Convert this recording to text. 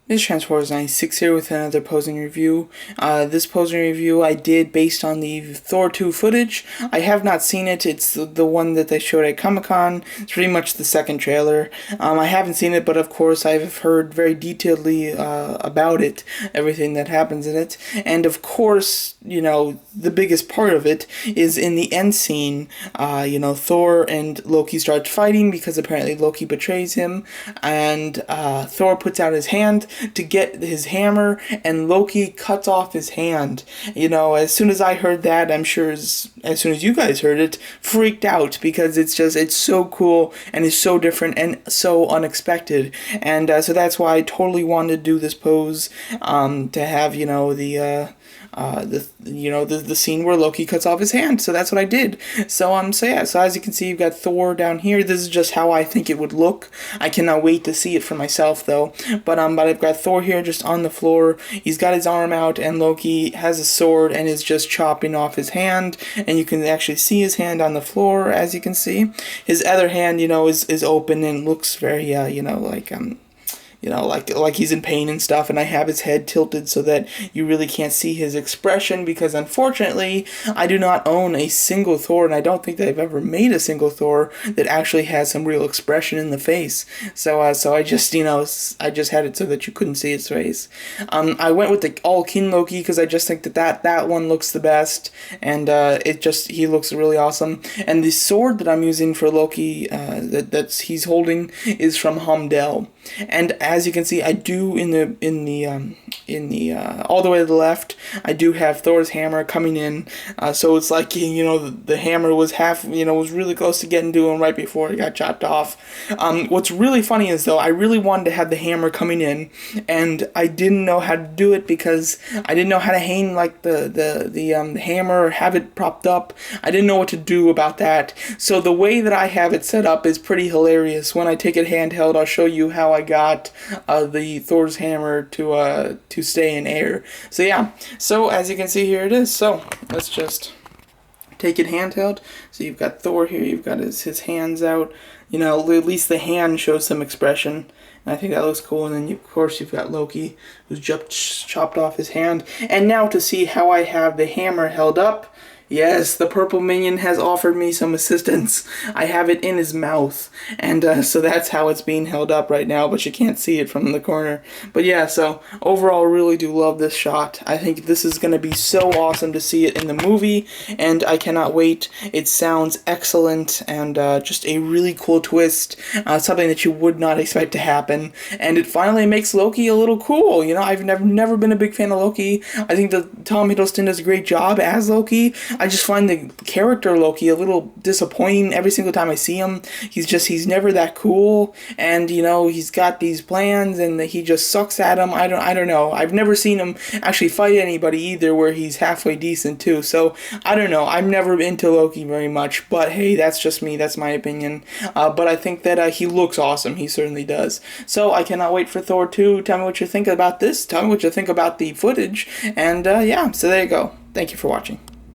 This Transporters 96 here with another posing review. This posing review I did based on the Thor 2 footage. I have not seen it. It's the one that they showed at Comic-Con. It's pretty much the second trailer. I haven't seen it, but of course I've heard very detailedly about it, everything that happens in it. And of course, you know, the biggest part of it is in the end scene. Thor and Loki start fighting because apparently Loki betrays him, and Thor puts out his hand to get his hammer, and Loki cuts off his hand. You know, as soon as I heard that, I'm sure as soon as you guys heard it, freaked out, because it's so cool, and it's so different, and so unexpected. And so that's why I totally wanted to do this pose, to have, the scene where Loki cuts off his hand. So that's what I did. So as you can see, you've got Thor down here. This is just how I think it would look. I cannot wait to see it for myself though. But I've got Thor here just on the floor. He's got his arm out, and Loki has a sword and is just chopping off his hand, and you can actually see his hand on the floor, as you can see. His other hand, is open and looks very like he's in pain and stuff, and I have his head tilted so that you really can't see his expression, because unfortunately I do not own a single Thor, and I don't think they've ever made a single Thor that actually has some real expression in the face. So I just had it so that you couldn't see his face. I went with the all King Loki because I just think that one looks the best, and he looks really awesome. And the sword that I'm using for Loki, that he's holding, is from Humdell. And as you can see, I do in the all the way to the left, I do have Thor's hammer coming in. So it's like, the hammer was was really close to getting to him right before it got chopped off. What's really funny is, though, I really wanted to have the hammer coming in, and I didn't know how to do it because I didn't know how to hang like the hammer or have it propped up. I didn't know what to do about that. So the way that I have it set up is pretty hilarious. When I take it handheld, I'll show you how I got the Thor's hammer to stay in air. So yeah, so as you can see, here it is. So let's just take it handheld. So you've got Thor here, you've got his hands out. At least the hand shows some expression, and I think that looks cool. And then of course you've got Loki, who's just chopped off his hand. And now to see how I have the hammer held up. Yes, the purple minion has offered me some assistance. I have it in his mouth, and so that's how it's being held up right now, but you can't see it from the corner. But yeah, so overall, really do love this shot. I think this is going to be so awesome to see it in the movie, and I cannot wait. It sounds excellent, and just a really cool twist, something that you would not expect to happen, and it finally makes Loki a little cool. I've never been a big fan of Loki. I think that Tom Hiddleston does a great job as Loki. I just find the character Loki a little disappointing every single time I see him. He's never that cool, and he's got these plans and he just sucks at them. I don't know. I've never seen him actually fight anybody either where he's halfway decent too. So I don't know. I'm never into Loki very much, but hey, that's just me. That's my opinion. But I think that he looks awesome. He certainly does. So I cannot wait for Thor 2. Tell me what you think about this. Tell me what you think about the footage. And yeah, so there you go. Thank you for watching.